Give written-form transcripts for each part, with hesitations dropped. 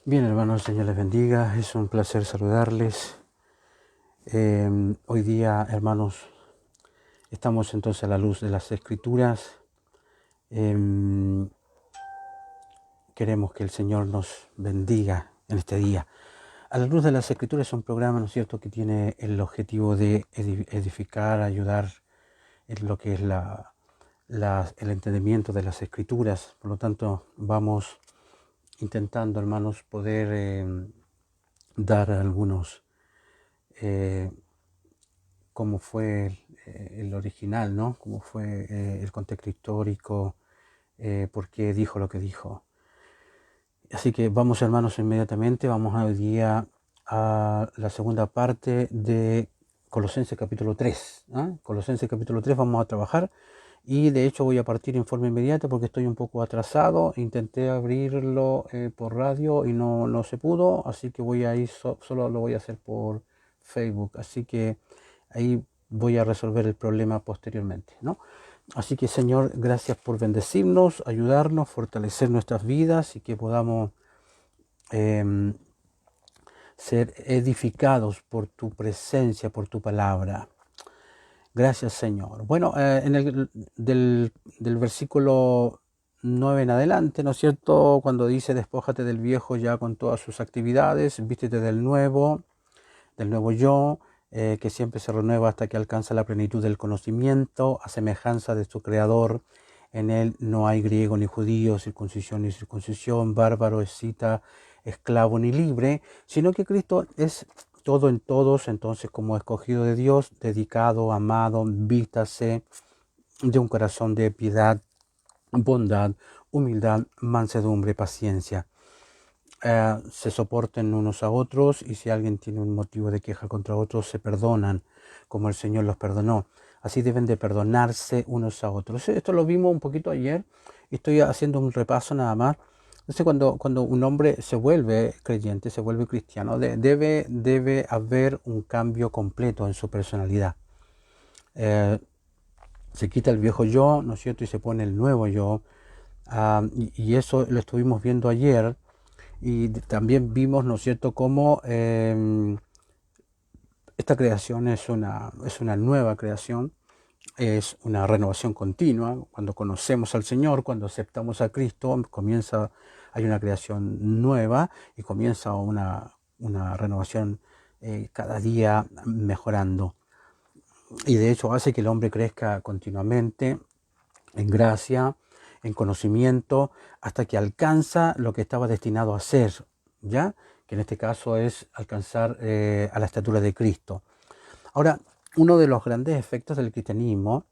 Bien, hermanos, el Señor les bendiga. Es un placer saludarles. Hoy día, hermanos, estamos entonces a la luz de las Escrituras. Em, Queremos que el Señor nos bendiga en este día. A la luz de las Escrituras es un programa, ¿no es cierto?, que tiene el objetivo de edificar, ayudar en lo que es el entendimiento de las Escrituras. Por lo tanto, vamos intentando, hermanos, poder dar algunos cómo fue el original, ¿no? Cómo fue el contexto histórico, por qué dijo lo que dijo. Así que vamos, hermanos, inmediatamente, vamos hoy día a la segunda parte de Colosenses capítulo 3. Colosenses capítulo 3 vamos a trabajar y de hecho voy a partir en forma inmediata porque estoy un poco atrasado. Intenté abrirlo por radio y no se pudo, así que voy a ir, solo lo voy a hacer por Facebook. Así que ahí voy a resolver el problema posteriormente, ¿no? Así que, Señor, gracias por bendecirnos, ayudarnos, fortalecer nuestras vidas y que podamos eh, ser edificados por tu presencia, por tu palabra. Gracias, Señor. Bueno, del versículo 9 en adelante, ¿no es cierto? Cuando dice, despójate del viejo ya con todas sus actividades, vístete del nuevo yo, que siempre se renueva hasta que alcanza la plenitud del conocimiento, a semejanza de su Creador. En él no hay griego ni judío, circuncisión ni circuncisión, bárbaro, escita, esclavo ni libre, sino que Cristo es todo en todos. Entonces, como escogido de Dios, dedicado, amado, vístase de un corazón de piedad, bondad, humildad, mansedumbre, paciencia. Se soporten unos a otros, y si alguien tiene un motivo de queja contra otros, se perdonan como el Señor los perdonó. Así deben de perdonarse unos a otros. Esto lo vimos un poquito ayer, estoy haciendo un repaso nada más. Entonces, cuando un hombre se vuelve creyente, se vuelve cristiano, debe haber un cambio completo en su personalidad. Se quita el viejo yo, ¿no es cierto?, y se pone el nuevo yo. Y eso lo estuvimos viendo ayer. Y también vimos, ¿no es cierto?, cómo esta creación es una nueva creación, es una renovación continua. Cuando conocemos al Señor, cuando aceptamos a Cristo, hay una creación nueva y comienza una renovación cada día mejorando. Y de hecho hace que el hombre crezca continuamente en gracia, en conocimiento, hasta que alcanza lo que estaba destinado a ser, ¿ya? Que en este caso es alcanzar a la estatura de Cristo. Ahora, uno de los grandes efectos del cristianismo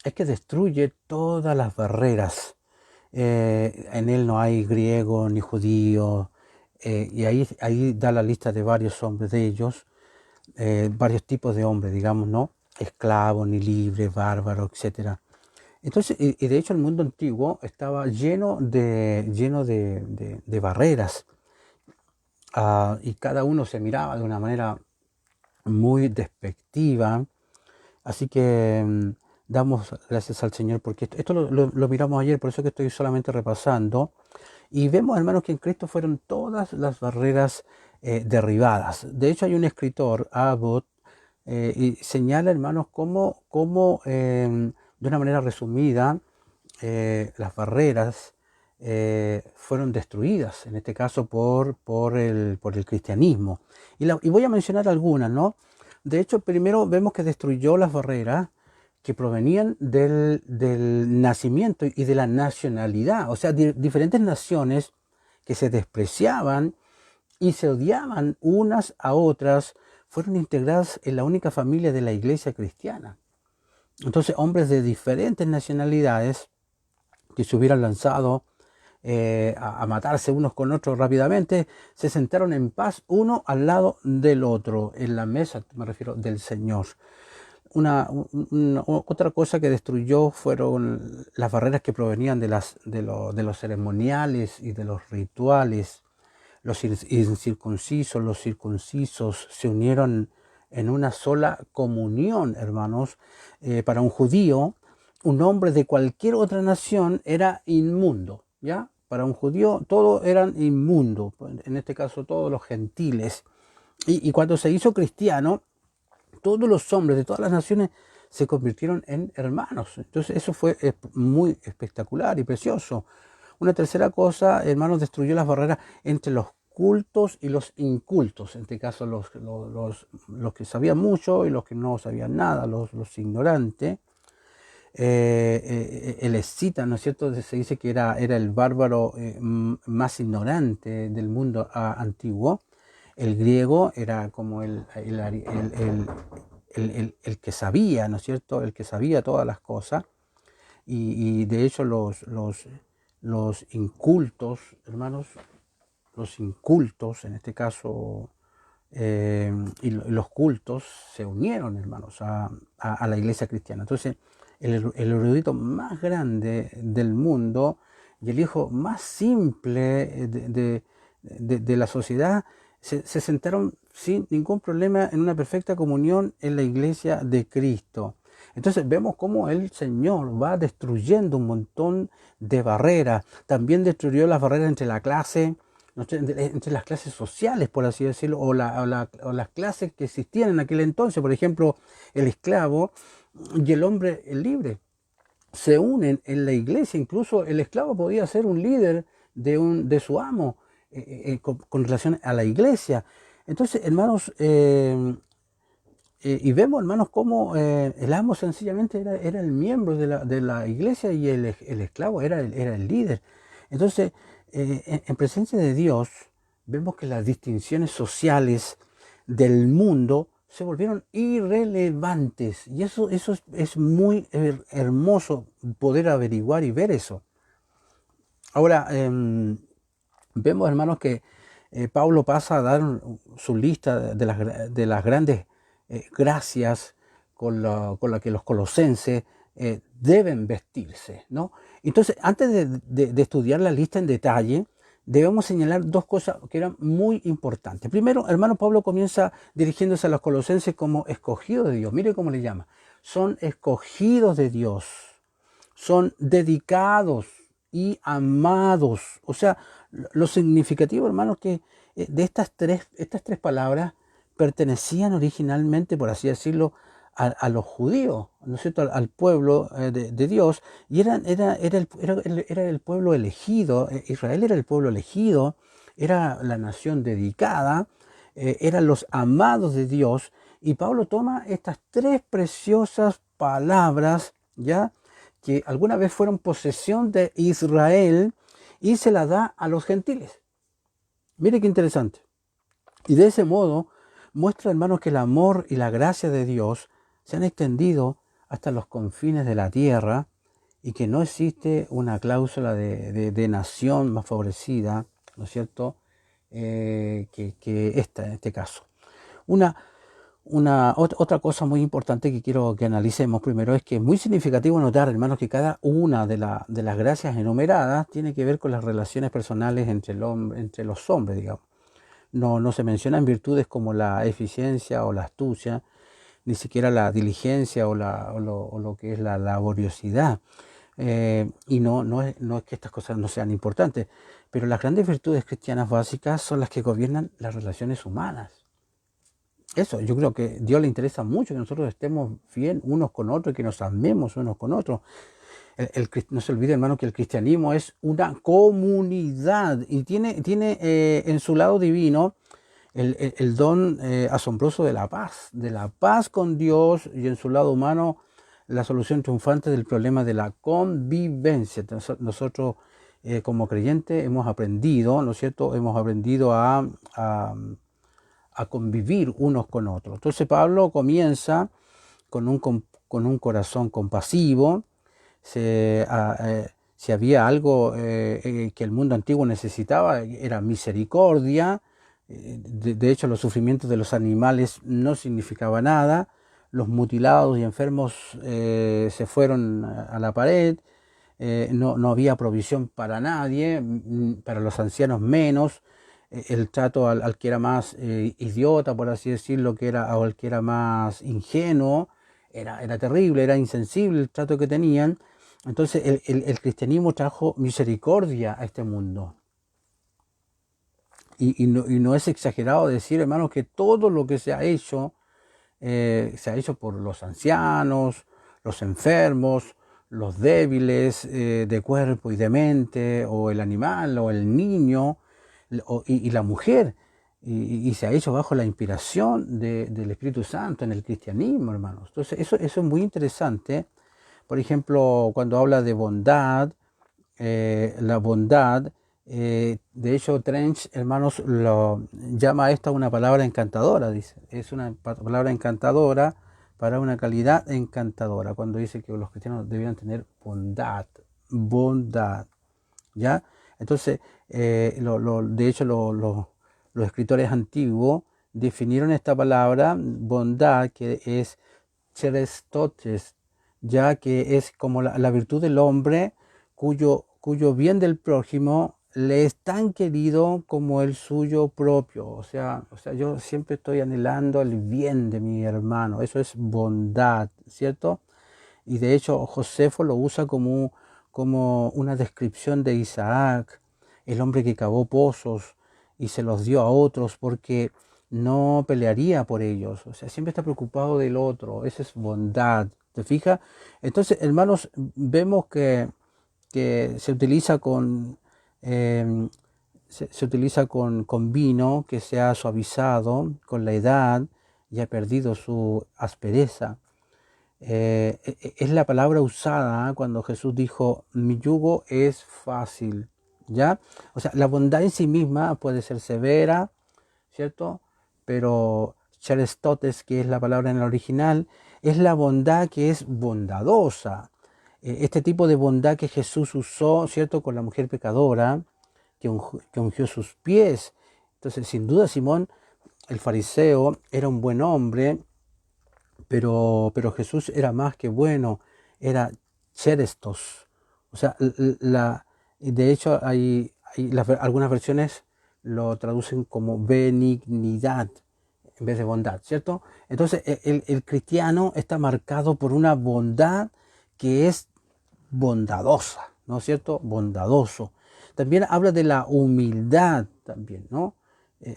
es que destruye todas las barreras. En él no hay griego ni judío, y ahí da la lista de varios hombres de ellos, varios tipos de hombres, digamos, ¿no? Esclavo, ni libre, bárbaro, etcétera. Entonces, y de hecho el mundo antiguo estaba lleno de barreras, y cada uno se miraba de una manera muy despectiva. Así que damos gracias al Señor porque esto lo miramos ayer, por eso que estoy solamente repasando. Y vemos, hermanos, que en Cristo fueron todas las barreras derribadas. De hecho, hay un escritor, Abbott, y señala, hermanos, cómo de una manera resumida, las barreras fueron destruidas, en este caso por el cristianismo. Y voy a mencionar algunas, ¿no? De hecho, primero vemos que destruyó las barreras que provenían del nacimiento y de la nacionalidad. O sea, diferentes naciones que se despreciaban y se odiaban unas a otras fueron integradas en la única familia de la iglesia cristiana. Entonces, hombres de diferentes nacionalidades que se hubieran lanzado a matarse unos con otros rápidamente, se sentaron en paz uno al lado del otro, en la mesa, me refiero, del Señor. Otra cosa que destruyó fueron las barreras que provenían de los ceremoniales y de los rituales. Los incircuncisos, los circuncisos se unieron en una sola comunión, hermanos. Para un judío, un hombre de cualquier otra nación era inmundo, ¿ya? Para un judío todos eran inmundos, en este caso todos los gentiles. Y cuando se hizo cristiano, todos los hombres de todas las naciones se convirtieron en hermanos. Entonces eso fue muy espectacular y precioso. Una tercera cosa, hermanos, destruyó las barreras entre los cultos y los incultos. En este caso los que sabían mucho y los que no sabían nada, los ignorantes. El escita, ¿no es cierto? Se dice que era el bárbaro más ignorante del mundo antiguo. El griego era como el que sabía, ¿no es cierto? El que sabía todas las cosas. Y de hecho los incultos, hermanos, los incultos, en este caso, y los cultos se unieron, hermanos, a la iglesia cristiana. Entonces, el erudito más grande del mundo y el hijo más simple de la sociedad se sentaron sin ningún problema en una perfecta comunión en la iglesia de Cristo. Entonces vemos cómo el Señor va destruyendo un montón de barreras. También destruyó las barreras entre la clase, entre las clases sociales, por así decirlo, o las clases que existían en aquel entonces. Por ejemplo, el esclavo y el hombre libre se unen en la iglesia. Incluso el esclavo podía ser un líder de su amo con relación a la iglesia. Entonces, hermanos, y vemos, hermanos, cómo el amo sencillamente era el miembro de la iglesia y el esclavo era el líder. Entonces, en presencia de Dios, vemos que las distinciones sociales del mundo se volvieron irrelevantes. Y eso es muy hermoso poder averiguar y ver eso. Ahora, vemos, hermanos, que Pablo pasa a dar su lista de las grandes gracias con la que los colosenses deben vestirse, ¿no? Entonces, antes de estudiar la lista en detalle, debemos señalar dos cosas que eran muy importantes. Primero, hermano, Pablo comienza dirigiéndose a los colosenses como escogidos de Dios. Mire cómo le llama. Son escogidos de Dios. Son dedicados y amados. O sea, lo significativo, hermanos, que de estas tres palabras pertenecían originalmente, por así decirlo, a los judíos, ¿no es cierto?, al pueblo de Dios, y era el pueblo elegido. Israel era el pueblo elegido, era la nación dedicada, eran los amados de Dios, y Pablo toma estas tres preciosas palabras, ¿ya?, que alguna vez fueron posesión de Israel, y se la da a los gentiles. Mire qué interesante. Y de ese modo muestra, hermanos, que el amor y la gracia de Dios se han extendido hasta los confines de la tierra y que no existe una cláusula de nación más favorecida, ¿no es cierto?, que esta en este caso. Otra cosa muy importante que quiero que analicemos primero es que es muy significativo notar, hermanos, que cada una de las gracias enumeradas tiene que ver con las relaciones personales entre los hombres, digamos. No se mencionan virtudes como la eficiencia o la astucia, ni siquiera la diligencia o lo que es la laboriosidad. Y no es que estas cosas no sean importantes, pero las grandes virtudes cristianas básicas son las que gobiernan las relaciones humanas. Eso, yo creo que a Dios le interesa mucho que nosotros estemos bien unos con otros, que nos amemos unos con otros. No se olvide, hermano, que el cristianismo es una comunidad y tiene en su lado divino el don asombroso de la paz con Dios, y en su lado humano la solución triunfante del problema de la convivencia. Nosotros como creyentes hemos aprendido, ¿no es cierto?, hemos aprendido a convivir unos con otros. Entonces Pablo comienza con un corazón compasivo. Si había algo que el mundo antiguo necesitaba, era misericordia. De hecho, los sufrimientos de los animales no significaba nada. Los mutilados y enfermos se fueron a la pared. No había provisión para nadie, para los ancianos menos. El trato al que era más idiota, por así decirlo, o al que era más ingenuo, era terrible, era insensible el trato que tenían. Entonces el cristianismo trajo misericordia a este mundo. Y no es exagerado decir, hermanos, que todo lo que se ha hecho por los ancianos, los enfermos, los débiles de cuerpo y de mente, o el animal, o el niño, y la mujer. Y se ha hecho bajo la inspiración del Espíritu Santo en el cristianismo, hermanos. Entonces, eso es muy interesante. Por ejemplo, cuando habla de bondad, la bondad, de hecho, Trench, hermanos, lo llama a esta una palabra encantadora, dice. Es una palabra encantadora para una calidad encantadora, cuando dice que los cristianos debían tener bondad, bondad, ¿ya? Entonces, de hecho, los escritores antiguos definieron esta palabra, bondad, que es cherestotes, ya que es como la virtud del hombre cuyo bien del prójimo le es tan querido como el suyo propio. O sea, yo siempre estoy anhelando el bien de mi hermano. Eso es bondad, ¿cierto? Y de hecho Josefo lo usa como una descripción de Isaac, el hombre que cavó pozos y se los dio a otros porque no pelearía por ellos. O sea, siempre está preocupado del otro. Esa es bondad. ¿Te fijas? Entonces, hermanos, vemos que se utiliza eh, se utiliza con vino que se ha suavizado con la edad y ha perdido su aspereza. Es la palabra usada cuando Jesús dijo, mi yugo es fácil, ¿ya? O sea, la bondad en sí misma puede ser severa, ¿cierto? Pero charistotes, que es la palabra en el original, es la bondad que es bondadosa. Este tipo de bondad que Jesús usó, ¿cierto? Con la mujer pecadora, que ungió sus pies. Entonces, sin duda, Simón, el fariseo, era un buen hombre, pero Jesús era más que bueno, era cherestos. O sea, de hecho algunas versiones lo traducen como benignidad en vez de bondad, ¿cierto? Entonces el cristiano está marcado por una bondad que es bondadosa, ¿no es cierto? Bondadoso. También habla de la humildad, también, ¿no?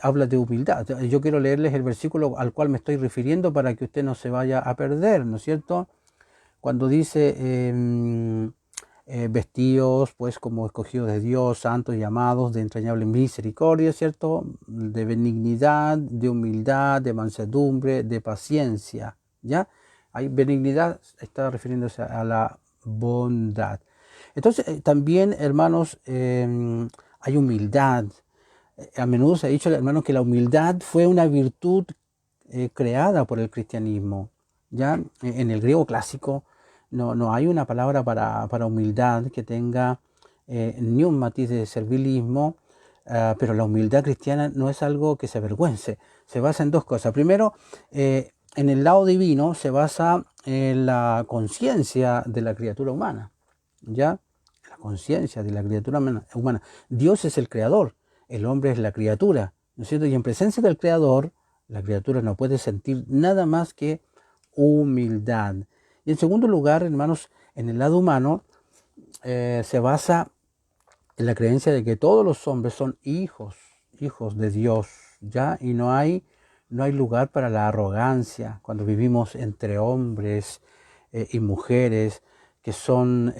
Habla de humildad. Yo quiero leerles el versículo al cual me estoy refiriendo para que usted no se vaya a perder, ¿no es cierto? Cuando dice, vestidos pues como escogidos de Dios, santos y amados, de entrañable misericordia, ¿cierto? De benignidad, de humildad, de mansedumbre, de paciencia, ¿ya? Hay benignidad, está refiriéndose a la bondad. Entonces, también, hermanos, hay humildad. A menudo se ha dicho, hermanos, que la humildad fue una virtud creada por el cristianismo. Ya en el griego clásico no hay una palabra para humildad que tenga ni un matiz de servilismo, pero la humildad cristiana no es algo que se avergüence. Se basa en dos cosas. Primero, en el lado divino se basa en la conciencia de la criatura humana. ¿Ya? La conciencia de la criatura humana. Dios es el creador, el hombre es la criatura, ¿no es cierto? Y en presencia del creador, la criatura no puede sentir nada más que humildad. Y en segundo lugar, hermanos, en el lado humano se basa en la creencia de que todos los hombres son hijos de Dios, ¿ya? Y no hay lugar para la arrogancia cuando vivimos entre hombres y mujeres que son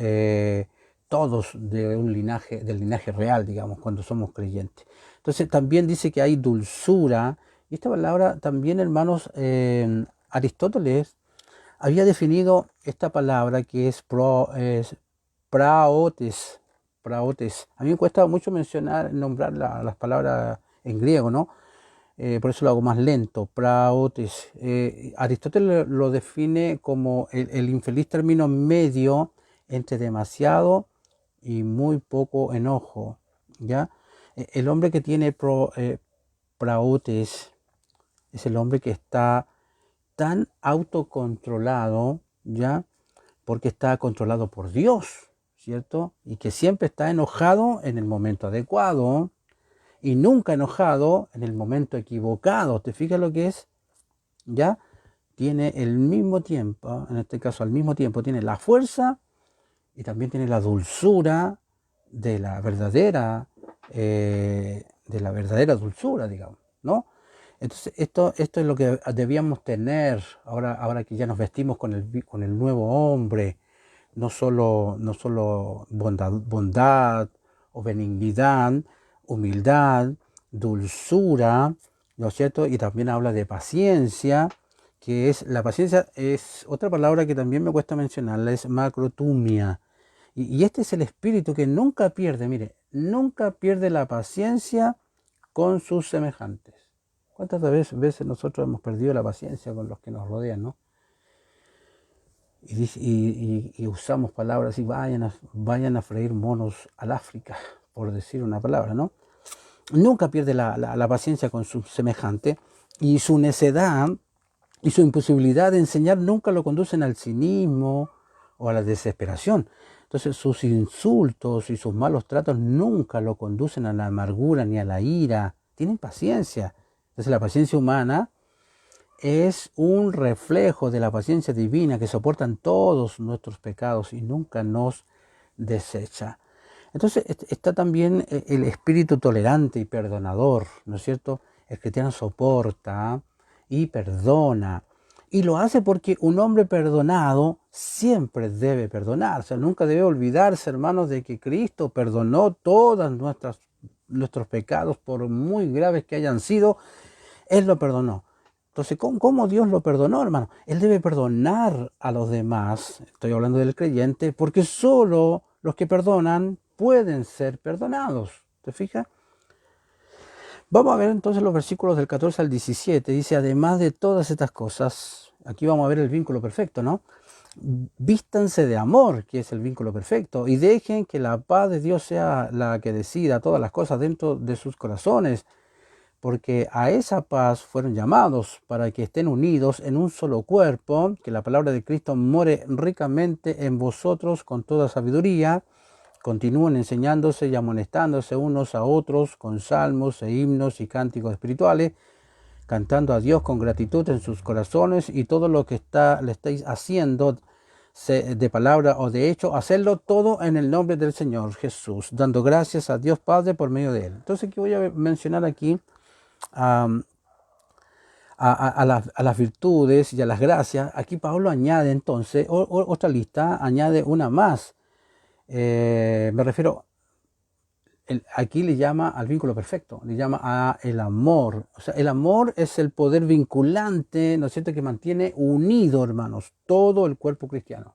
todos de un linaje, del linaje real, digamos, cuando somos creyentes. Entonces también dice que hay dulzura, y esta palabra también, hermanos, Aristóteles había definido esta palabra que es praotes, praotes. A mí me cuesta mucho nombrar las palabras en griego, ¿no? Por eso lo hago más lento, praotes. Aristóteles lo define como el infeliz término medio entre demasiado y muy poco enojo, ¿ya? El hombre que tiene praotes es el hombre que está tan autocontrolado, ¿ya? Porque está controlado por Dios, ¿cierto? Y que siempre está enojado en el momento adecuado y nunca enojado en el momento equivocado. ¿Te fijas lo que es? ¿Ya? Tiene el mismo tiempo, en este caso al mismo tiempo, tiene la fuerza y también tiene la dulzura de la verdadera dulzura, digamos, ¿no? Entonces, esto es lo que debíamos tener ahora que ya nos vestimos con el nuevo hombre, no solo bondad o benignidad, humildad, dulzura, ¿no es cierto? Y también habla de paciencia, la paciencia es otra palabra que también me cuesta mencionarla, es macrotumia. Y este es el espíritu que nunca pierde, mire, nunca pierde la paciencia con sus semejantes. ¿Cuántas veces nosotros hemos perdido la paciencia con los que nos rodean, ¿no? Y usamos palabras y vayan a freír monos al África, por decir una palabra, ¿no? Nunca pierde la paciencia con su semejante, y su necedad y su imposibilidad de enseñar nunca lo conducen al cinismo o a la desesperación. Entonces sus insultos y sus malos tratos nunca lo conducen a la amargura ni a la ira. Tienen paciencia. Entonces la paciencia humana es un reflejo de la paciencia divina que soportan todos nuestros pecados y nunca nos desecha. Entonces está también el espíritu tolerante y perdonador, ¿no es cierto? El cristiano soporta y perdona. Y lo hace porque un hombre perdonado siempre debe perdonar. O sea, nunca debe olvidarse, hermanos, de que Cristo perdonó todos nuestros pecados, por muy graves que hayan sido. Él lo perdonó. Entonces, ¿cómo Dios lo perdonó, hermano? Él debe perdonar a los demás, estoy hablando del creyente, porque solo los que perdonan pueden ser perdonados. ¿Te fijas? Vamos a ver entonces los versículos del 14 al 17. Dice, además de todas estas cosas, aquí vamos a ver el vínculo perfecto, ¿no? Vístanse de amor, que es el vínculo perfecto, y dejen que la paz de Dios sea la que decida todas las cosas dentro de sus corazones, porque a esa paz fueron llamados, para que estén unidos en un solo cuerpo, que la palabra de Cristo more ricamente en vosotros con toda sabiduría. Continúen enseñándose y amonestándose unos a otros con salmos e himnos y cánticos espirituales, cantando a Dios con gratitud en sus corazones, y todo lo que le estáis haciendo, de palabra o de hecho, hacerlo todo en el nombre del Señor Jesús, dando gracias a Dios Padre por medio de Él. Entonces, ¿qué voy a mencionar aquí? A las virtudes y a las gracias. Aquí Pablo añade entonces otra lista, añade una más. Me refiero, aquí le llama al vínculo perfecto, le llama a el amor. O sea, el amor es el poder vinculante, ¿no es cierto?, que mantiene unido, hermanos, todo el cuerpo cristiano.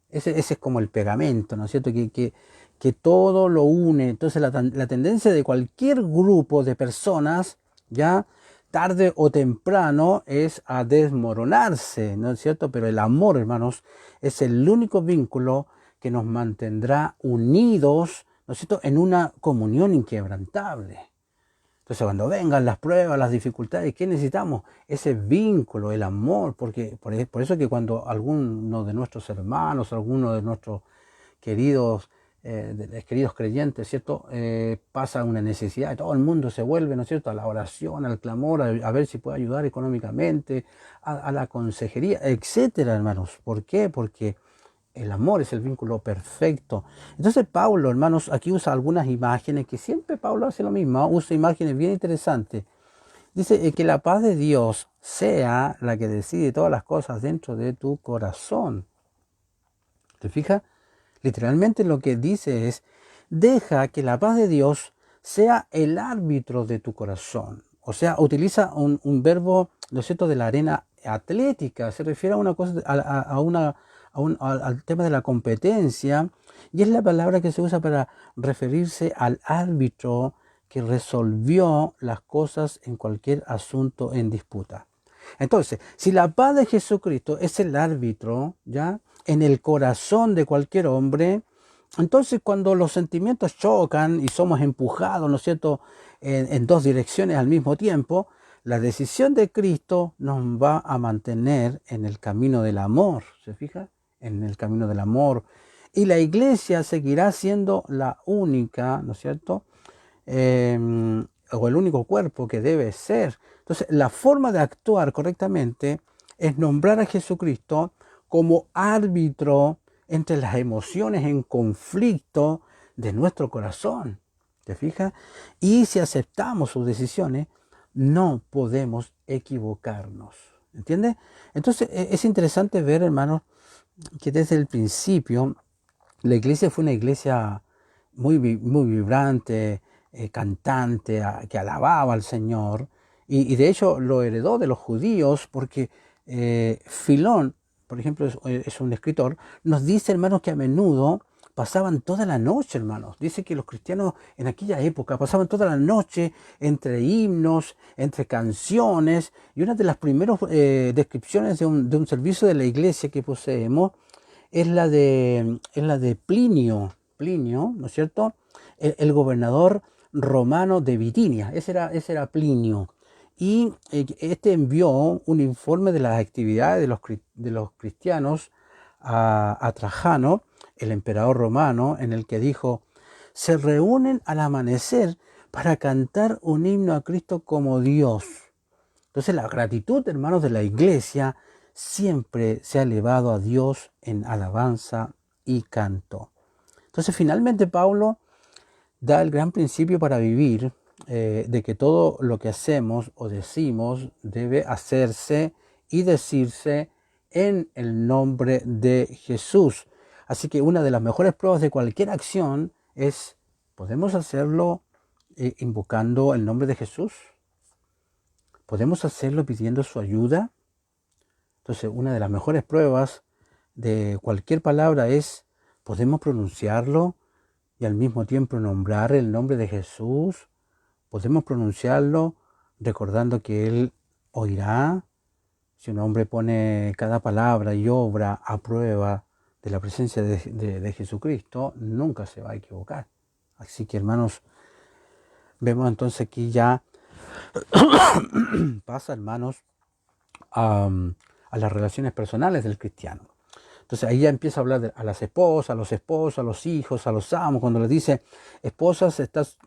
Ese es como el pegamento, ¿no es cierto?, que todo lo une. Entonces la tendencia de cualquier grupo de personas, ya tarde o temprano, es a desmoronarse, ¿no es cierto? Pero el amor, hermanos, es el único vínculo que nos mantendrá unidos, ¿no es cierto?, en una comunión inquebrantable. Entonces, cuando vengan las pruebas, las dificultades, ¿qué necesitamos? Ese vínculo, el amor, porque por eso que cuando alguno de nuestros hermanos, alguno de nuestros queridos creyentes, ¿cierto?, pasa una necesidad, y todo el mundo se vuelve, ¿no es cierto?, a la oración, al clamor, a ver si puede ayudar económicamente, a la consejería, etcétera, hermanos. ¿Por qué? Porque el amor es el vínculo perfecto. Entonces Pablo, hermanos, aquí usa algunas imágenes, que siempre Pablo hace lo mismo, usa imágenes bien interesantes. Dice que la paz de Dios sea la que decide todas las cosas dentro de tu corazón. ¿Te fijas? Literalmente lo que dice es, deja que la paz de Dios sea el árbitro de tu corazón. O sea, utiliza un verbo, ¿no es cierto?, de la arena atlética. Se refiere a una cosa, al tema de la competencia, y es la palabra que se usa para referirse al árbitro que resolvió las cosas en cualquier asunto en disputa. Entonces, si la paz de Jesucristo es el árbitro, ¿ya?, en el corazón de cualquier hombre, entonces cuando los sentimientos chocan y somos empujados, ¿no es cierto?, en dos direcciones al mismo tiempo, la decisión de Cristo nos va a mantener en el camino del amor, ¿se fija? En el camino del amor. Y la iglesia seguirá siendo la única, ¿no es cierto?, o el único cuerpo que debe ser. Entonces, la forma de actuar correctamente es nombrar a Jesucristo como árbitro entre las emociones en conflicto de nuestro corazón. ¿Te fijas? Y si aceptamos sus decisiones, no podemos equivocarnos. ¿Entiendes? Entonces es interesante ver, hermanos, que desde el principio la iglesia fue una iglesia muy vibrante, cantante, que alababa al Señor, y de hecho lo heredó de los judíos, porque Filón, por ejemplo, es un escritor, nos dice, hermanos, que a menudo pasaban toda la noche, hermanos. Dice que los cristianos en aquella época pasaban toda la noche entre himnos, entre canciones, y una de las primeras descripciones de un servicio de la iglesia que poseemos es la de Plinio, ¿no es cierto? El gobernador romano de Bitinia, ese era Plinio. Y este envió un informe de las actividades de los cristianos a Trajano, el emperador romano, en el que dijo: se reúnen al amanecer para cantar un himno a Cristo como Dios. Entonces la gratitud, hermanos, de la iglesia siempre se ha elevado a Dios en alabanza y canto. Entonces finalmente Pablo da el gran principio para vivir, de que todo lo que hacemos o decimos debe hacerse y decirse en el nombre de Jesús. Así que una de las mejores pruebas de cualquier acción es: ¿podemos hacerlo invocando el nombre de Jesús? ¿Podemos hacerlo pidiendo su ayuda? Entonces, una de las mejores pruebas de cualquier palabra es: ¿podemos pronunciarlo y al mismo tiempo nombrar el nombre de Jesús? ¿Podemos pronunciarlo recordando que Él oirá? Si un hombre pone cada palabra y obra a prueba de la presencia de Jesucristo, nunca se va a equivocar. Así que, hermanos, vemos entonces aquí ya pasa, hermanos, a las relaciones personales del cristiano. Entonces ahí ya empieza a hablar a las esposas, a los esposos, a los hijos, a los amos, cuando les dice: esposas, estás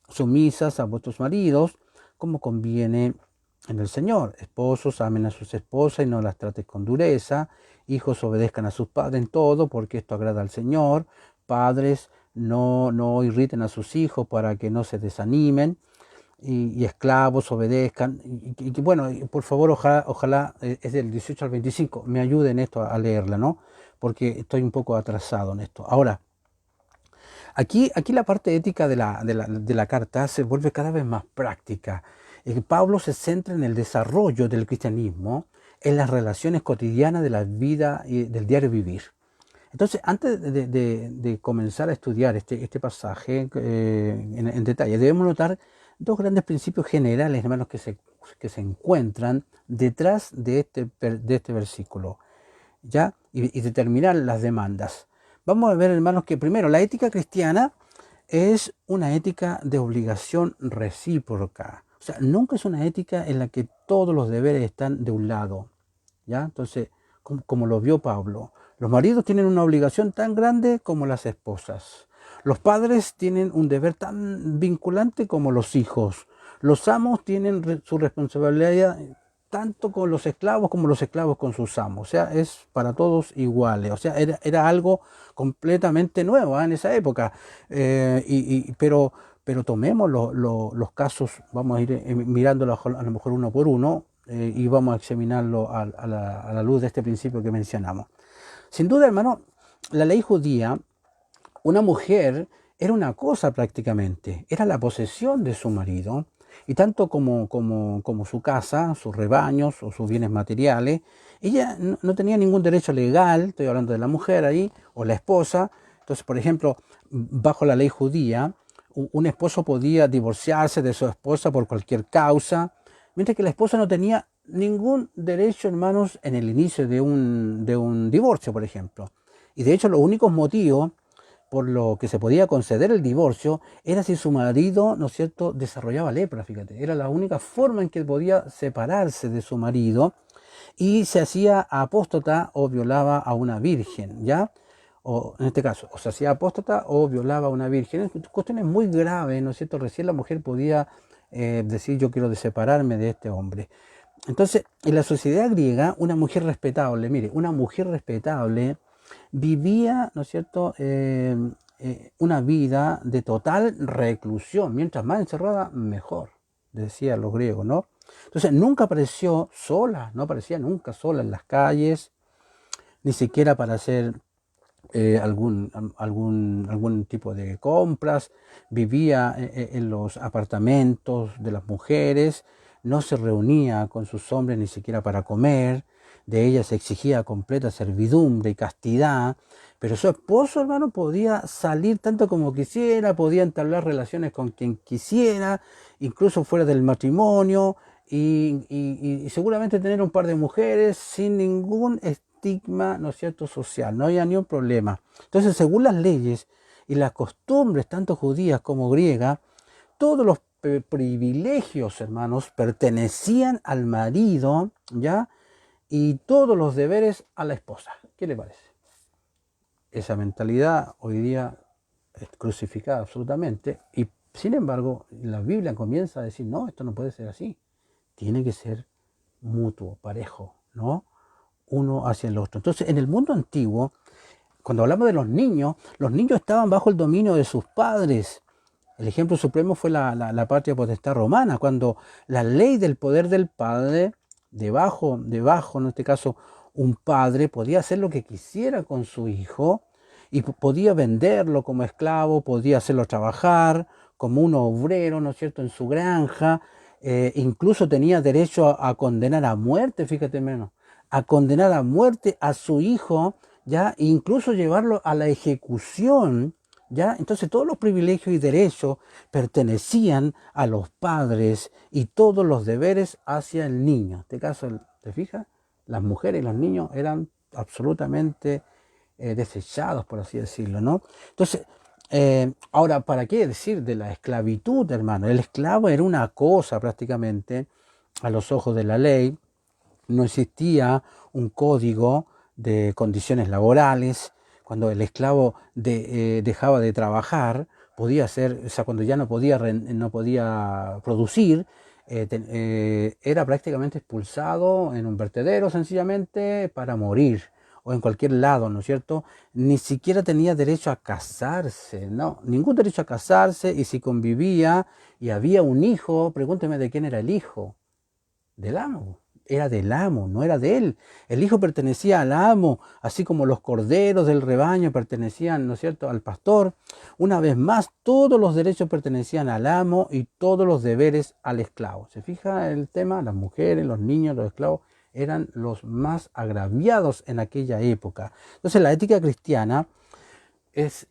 sumisas a vuestros maridos, como conviene en el Señor. Esposos, amen a sus esposas y no las traten con dureza. Hijos, obedezcan a sus padres en todo, porque esto agrada al Señor. Padres, no irriten a sus hijos para que no se desanimen. Y esclavos, obedezcan. Y bueno, por favor, ojalá es del 18 al 25, me ayuden esto a leerla, ¿no? Porque estoy un poco atrasado en esto. Ahora, aquí la parte ética de la carta se vuelve cada vez más práctica. Pablo se centra en el desarrollo del cristianismo, en las relaciones cotidianas de la vida y del diario vivir. Entonces, antes de comenzar a estudiar este pasaje en detalle, debemos notar dos grandes principios generales, hermanos, que se encuentran detrás de este versículo, ¿ya? Y determinar las demandas. Vamos a ver, hermanos, que primero, la ética cristiana es una ética de obligación recíproca. O sea, nunca es una ética en la que todos los deberes están de un lado, ¿ya? Entonces, como lo vio Pablo, los maridos tienen una obligación tan grande como las esposas. Los padres tienen un deber tan vinculante como los hijos. Los amos tienen su responsabilidad tanto con los esclavos como los esclavos con sus amos. O sea, es para todos iguales. O sea, era algo completamente nuevo en esa época. Pero tomemos los casos, vamos a ir mirándolo a lo mejor uno por uno, y vamos a examinarlo a la luz de este principio que mencionamos. Sin duda, hermano, la ley judía, una mujer era una cosa prácticamente, era la posesión de su marido, y tanto como su casa, sus rebaños o sus bienes materiales, ella no tenía ningún derecho legal, estoy hablando de la mujer ahí, o la esposa. Entonces, por ejemplo, bajo la ley judía, un esposo podía divorciarse de su esposa por cualquier causa, mientras que la esposa no tenía ningún derecho, hermanos, en el inicio de un divorcio, por ejemplo. Y de hecho, los únicos motivos por lo que se podía conceder el divorcio era si su marido, ¿no es cierto?, desarrollaba lepra, fíjate. Era la única forma en que podía separarse de su marido, y se hacía apóstata o violaba a una virgen, ¿ya? O en este caso, o se hacía apóstata o violaba a una virgen. Cuestiones muy graves, ¿no es cierto? Recién la mujer podía decir: yo quiero separarme de este hombre. Entonces, en la sociedad griega, una mujer respetable, mire, una mujer respetable vivía, ¿no es cierto?, una vida de total reclusión. Mientras más encerrada, mejor, decían los griegos, ¿no? Entonces nunca apareció sola, no aparecía nunca sola en las calles, ni siquiera para hacer algún tipo de compras. Vivía en los apartamentos de las mujeres, no se reunía con sus hombres ni siquiera para comer. De ella se exigía completa servidumbre y castidad, pero su esposo, hermano, podía salir tanto como quisiera, podía entablar relaciones con quien quisiera, incluso fuera del matrimonio, y seguramente tener un par de mujeres sin ningún estigma, ¿no es cierto?, social, no había ni un problema. Entonces, según las leyes y las costumbres, tanto judías como griegas, todos los privilegios, hermanos, pertenecían al marido, ¿ya? Y todos los deberes a la esposa. ¿Qué le parece? Esa mentalidad hoy día es crucificada absolutamente, y sin embargo la Biblia comienza a decir, no, esto no puede ser así, tiene que ser mutuo, parejo, ¿no? Uno hacia el otro. Entonces, en el mundo antiguo, cuando hablamos de los niños estaban bajo el dominio de sus padres. El ejemplo supremo fue la patria potestad romana, cuando la ley del poder del padre, debajo, en este caso, un padre podía hacer lo que quisiera con su hijo y podía venderlo como esclavo, podía hacerlo trabajar como un obrero, ¿no es cierto?, en su granja, incluso tenía derecho a condenar a muerte, fíjate menos, a condenar a muerte a su hijo, ya, e incluso llevarlo a la ejecución. ¿Ya? Entonces todos los privilegios y derechos pertenecían a los padres y todos los deberes hacia el niño. En este caso, ¿te fijas? Las mujeres y los niños eran absolutamente desechados, por así decirlo, ¿no? Entonces, ahora, ¿para qué decir de la esclavitud, hermano? El esclavo era una cosa prácticamente a los ojos de la ley. No existía un código de condiciones laborales. Cuando el esclavo dejaba de trabajar, podía ser, o sea, cuando ya no podía producir, era prácticamente expulsado en un vertedero sencillamente para morir, o en cualquier lado, ¿no es cierto? Ni siquiera tenía derecho a casarse, no, ningún derecho a casarse, y si convivía y había un hijo, pregúnteme de quién era el hijo, del amo. Era del amo, no era de él. El hijo pertenecía al amo, así como los corderos del rebaño pertenecían, ¿no es cierto?, al pastor. Una vez más, todos los derechos pertenecían al amo y todos los deberes al esclavo. ¿Se fija el tema? Las mujeres, los niños, los esclavos eran los más agraviados en aquella época. Entonces la ética cristiana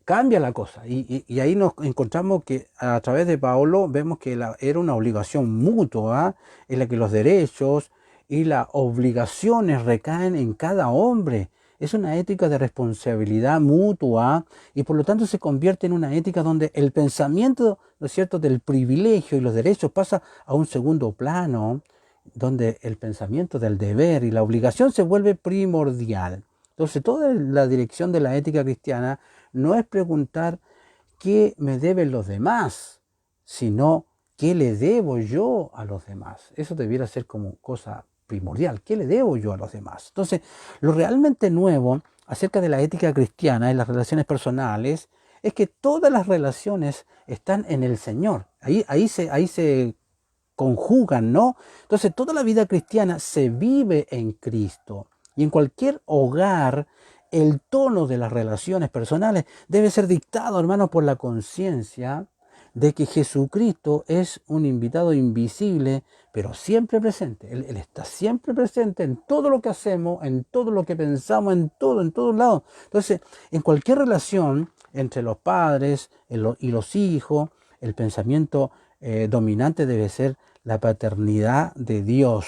cambia la cosa, y ahí nos encontramos que a través de Pablo vemos que era una obligación mutua, en la que los derechos y las obligaciones recaen en cada hombre. Es una ética de responsabilidad mutua, y por lo tanto se convierte en una ética donde el pensamiento, ¿no es cierto?, del privilegio y los derechos pasa a un segundo plano, donde el pensamiento del deber y la obligación se vuelve primordial. Entonces toda la dirección de la ética cristiana no es preguntar qué me deben los demás, sino qué le debo yo a los demás. Eso debiera ser como cosa primordial. ¿Qué le debo yo a los demás? Entonces, lo realmente nuevo acerca de la ética cristiana y las relaciones personales es que todas las relaciones están en el Señor. Ahí se conjugan, ¿no? Entonces, toda la vida cristiana se vive en Cristo. Y en cualquier hogar, el tono de las relaciones personales debe ser dictado, hermanos, por la conciencia de que Jesucristo es un invitado invisible, pero siempre presente. Él está siempre presente en todo lo que hacemos, en todo lo que pensamos, en todos lados. Entonces, en cualquier relación entre los padres y los hijos, el pensamiento dominante debe ser la paternidad de Dios.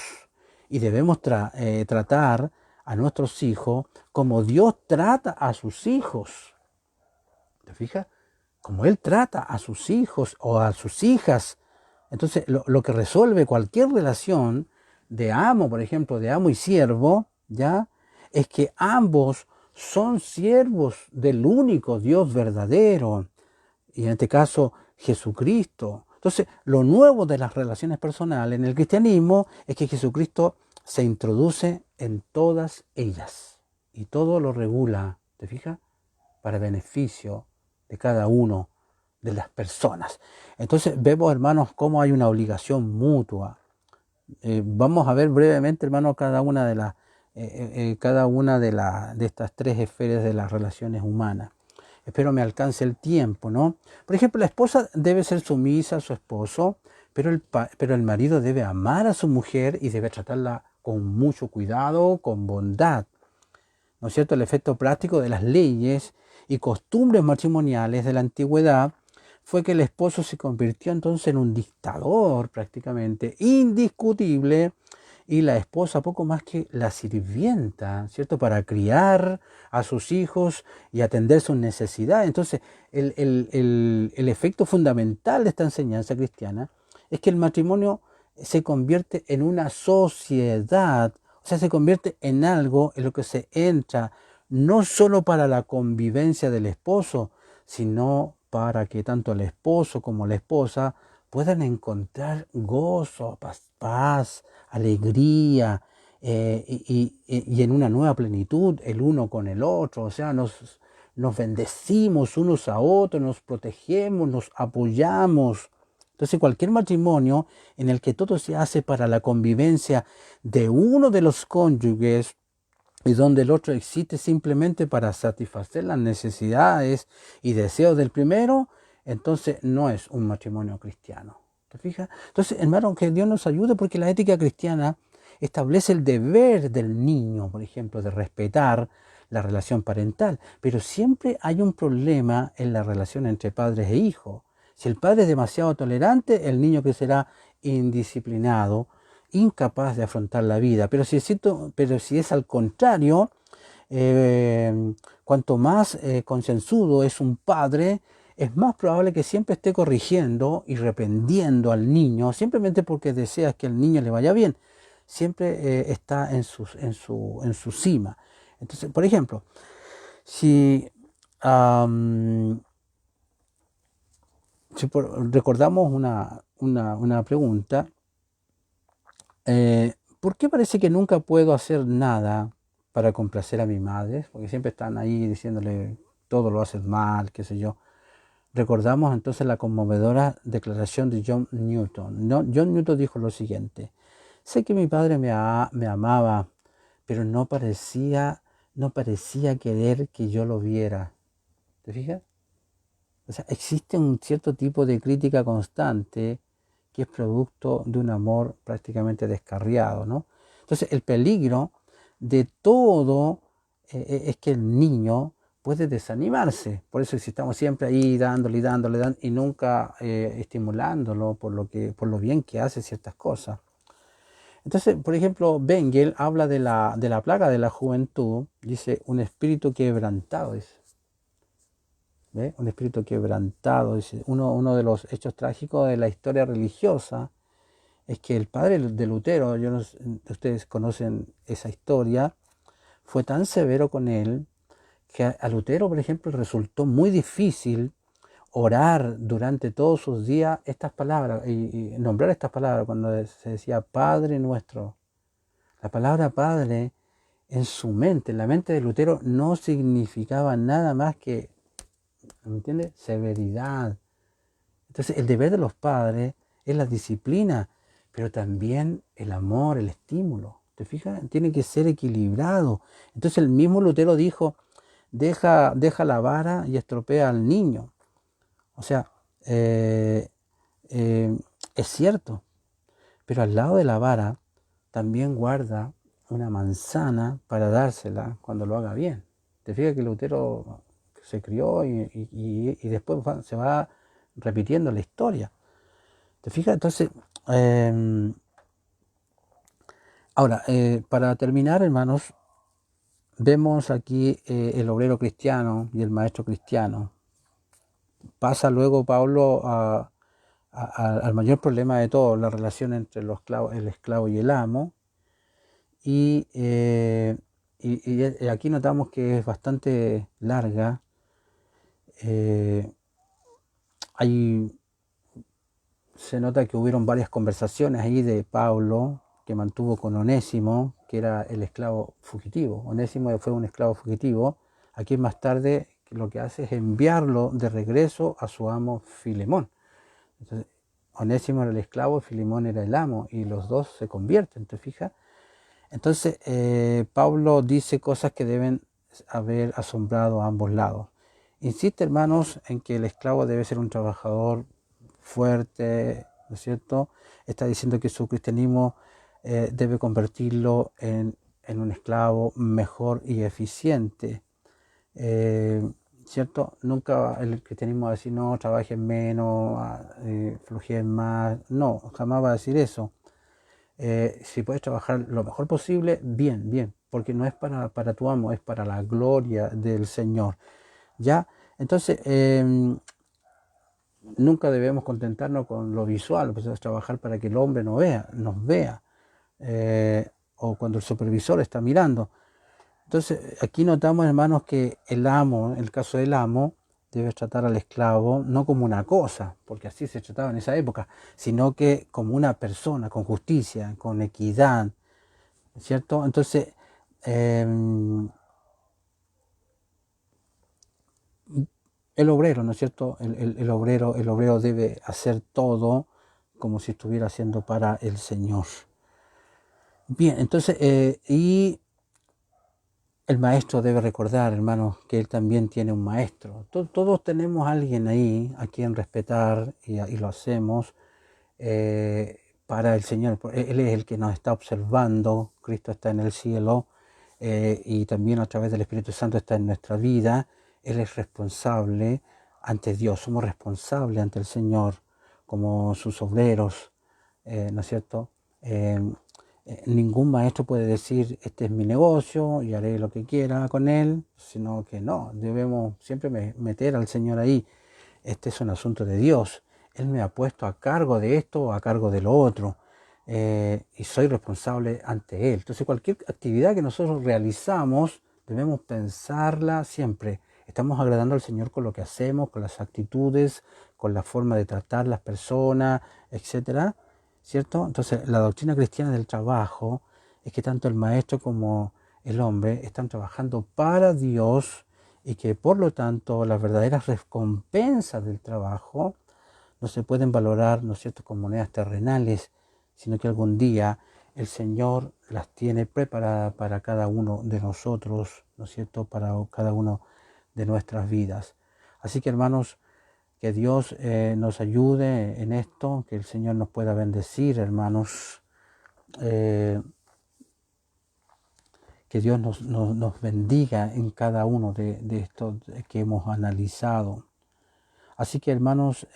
Y debemos tratar a nuestros hijos como Dios trata a sus hijos. ¿Te fijas? Como Él trata a sus hijos o a sus hijas. Entonces, lo que resuelve cualquier relación de amo, por ejemplo, de amo y siervo, ¿ya?, es que ambos son siervos del único Dios verdadero, y en este caso Jesucristo. Entonces, lo nuevo de las relaciones personales en el cristianismo es que Jesucristo se introduce en todas ellas y todo lo regula. ¿te fijas? Para beneficio de cada uno de las personas. Entonces vemos, hermanos, cómo hay una obligación mutua. Vamos a ver brevemente, hermanos, cada una de estas tres esferas de las relaciones humanas. Espero me alcance el tiempo, ¿no? Por ejemplo, la esposa debe ser sumisa a su esposo, pero el marido debe amar a su mujer y debe tratarla con mucho cuidado, con bondad. ¿No es cierto? El efecto práctico de las leyes y costumbres matrimoniales de la antigüedad fue que el esposo se convirtió entonces en un dictador prácticamente indiscutible y la esposa poco más que la sirvienta, ¿cierto? Para criar a sus hijos y atender sus necesidades. Entonces, el efecto fundamental de esta enseñanza cristiana es que el matrimonio se convierte en una sociedad, o sea, se convierte en algo en lo que se entra no solo para la convivencia del esposo, sino para que tanto el esposo como la esposa puedan encontrar gozo, paz, alegría y en una nueva plenitud el uno con el otro. O sea, nos bendecimos unos a otros, nos protegemos, nos apoyamos. Entonces cualquier matrimonio en el que todo se hace para la convivencia de uno de los cónyuges y donde el otro existe simplemente para satisfacer las necesidades y deseos del primero, entonces no es un matrimonio cristiano. ¿Te fijas? Entonces, hermano, que Dios nos ayude, porque la ética cristiana establece el deber del niño, por ejemplo, de respetar la relación parental, pero siempre hay un problema en la relación entre padres e hijos. Si el padre es demasiado tolerante, el niño crecerá indisciplinado, incapaz de afrontar la vida. Pero si es al contrario, cuanto más concienzudo es un padre, es más probable que siempre esté corrigiendo y reprendiendo al niño, simplemente porque desea que al niño le vaya bien. Siempre está en su cima. Entonces, por ejemplo, si recordamos una pregunta, ¿por qué parece que nunca puedo hacer nada para complacer a mi madre? Porque siempre están ahí diciéndole todo lo haces mal, qué sé yo. Recordamos entonces la conmovedora declaración de John Newton. John Newton dijo lo siguiente: sé que mi padre me amaba, pero no parecía querer que yo lo viera. ¿Te fijas? O sea, existe un cierto tipo de crítica constante que es producto de un amor prácticamente descarriado, ¿no? Entonces, el peligro de todo es que el niño puede desanimarse. Por eso si estamos siempre ahí dándole y nunca estimulándolo por lo bien que hace ciertas cosas. Entonces, por ejemplo, Bengel habla de la plaga de la juventud, dice un espíritu quebrantado, dice. ¿Ve? Un espíritu quebrantado. Dice, uno de los hechos trágicos de la historia religiosa es que el padre de Lutero, ustedes conocen esa historia, fue tan severo con él que a Lutero, por ejemplo, resultó muy difícil orar durante todos sus días estas palabras y nombrar estas palabras cuando se decía Padre nuestro. La palabra Padre en su mente, en la mente de Lutero, no significaba nada más que, ¿me entiendes?, severidad. Entonces el deber de los padres es la disciplina, pero también el amor, el estímulo. ¿Te fijas? Tiene que ser equilibrado. Entonces el mismo Lutero dijo, deja la vara y estropea al niño. O sea, es cierto, pero al lado de la vara también guarda una manzana para dársela cuando lo haga bien. Te fijas que Lutero se crió y después se va repitiendo la historia. ¿Te fijas? Entonces, ahora, para terminar, hermanos, vemos aquí el obrero cristiano y el maestro cristiano. Pasa luego Pablo al mayor problema de todo, la relación entre el esclavo y el amo. Y aquí notamos que es bastante larga. Se nota que hubieron varias conversaciones ahí de Pablo que mantuvo con Onésimo, que era el esclavo fugitivo. Onésimo fue un esclavo fugitivo Aquí más tarde lo que hace es enviarlo de regreso a su amo Filemón. Entonces, Onésimo era el esclavo, Filemón era el amo, y los dos se convierten, ¿te fijas? Entonces, Pablo dice cosas que deben haber asombrado a ambos lados. Insiste, hermanos, en que el esclavo debe ser un trabajador fuerte, ¿no es cierto? Está diciendo que su cristianismo debe convertirlo en un esclavo mejor y eficiente, ¿cierto? Nunca el cristianismo va a decir, no, trabajen menos, flojeen más, no, jamás va a decir eso. Si puedes trabajar lo mejor posible, bien, bien, porque no es para tu amo, es para la gloria del Señor, ¿ya? Entonces, nunca debemos contentarnos con lo visual, pues es trabajar para que el hombre nos vea, o cuando el supervisor está mirando. Entonces, aquí notamos, hermanos, que el amo, en el caso del amo, debe tratar al esclavo no como una cosa, porque así se trataba en esa época, sino que como una persona, con justicia, con equidad, ¿cierto? Entonces, el obrero, ¿no es cierto? El obrero debe hacer todo como si estuviera haciendo para el Señor. Bien, entonces, y el maestro debe recordar, hermanos, que él también tiene un maestro. Todos tenemos a alguien ahí a quien respetar y lo hacemos para el Señor. Él es el que nos está observando, Cristo está en el cielo y también a través del Espíritu Santo está en nuestra vida. Él es responsable ante Dios, somos responsables ante el Señor como sus obreros, ¿no es cierto? Ningún maestro puede decir, este es mi negocio y haré lo que quiera con él, sino que no, debemos siempre meter al Señor ahí. Este es un asunto de Dios. Él me ha puesto a cargo de esto o a cargo de lo otro, y soy responsable ante Él. Entonces, cualquier actividad que nosotros realizamos, debemos pensarla siempre. Estamos agradando al Señor con lo que hacemos, con las actitudes, con la forma de tratar las personas, etcétera, ¿cierto? Entonces, la doctrina cristiana del trabajo es que tanto el maestro como el hombre están trabajando para Dios y que por lo tanto las verdaderas recompensas del trabajo no se pueden valorar, ¿no es cierto?, con monedas terrenales, sino que algún día el Señor las tiene preparadas para cada uno de nosotros, ¿no es cierto?, para cada uno de nuestras vidas. Así que, hermanos, que Dios nos ayude en esto, que el Señor nos pueda bendecir, hermanos. Que Dios nos bendiga en cada uno de estos que hemos analizado. Así que, hermanos,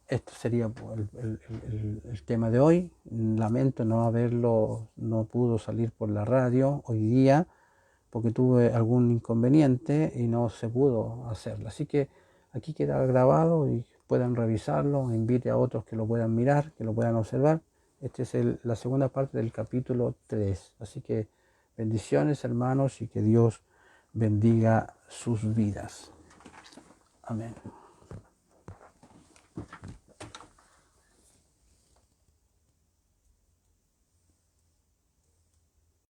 esto sería el tema de hoy. Lamento no pudo salir por la radio hoy día porque tuve algún inconveniente y no se pudo hacerlo. Así que aquí queda grabado y puedan revisarlo. Invite a otros que lo puedan mirar, que lo puedan observar. Esta es la segunda parte del capítulo 3. Así que bendiciones, hermanos, y que Dios bendiga sus vidas. Amén.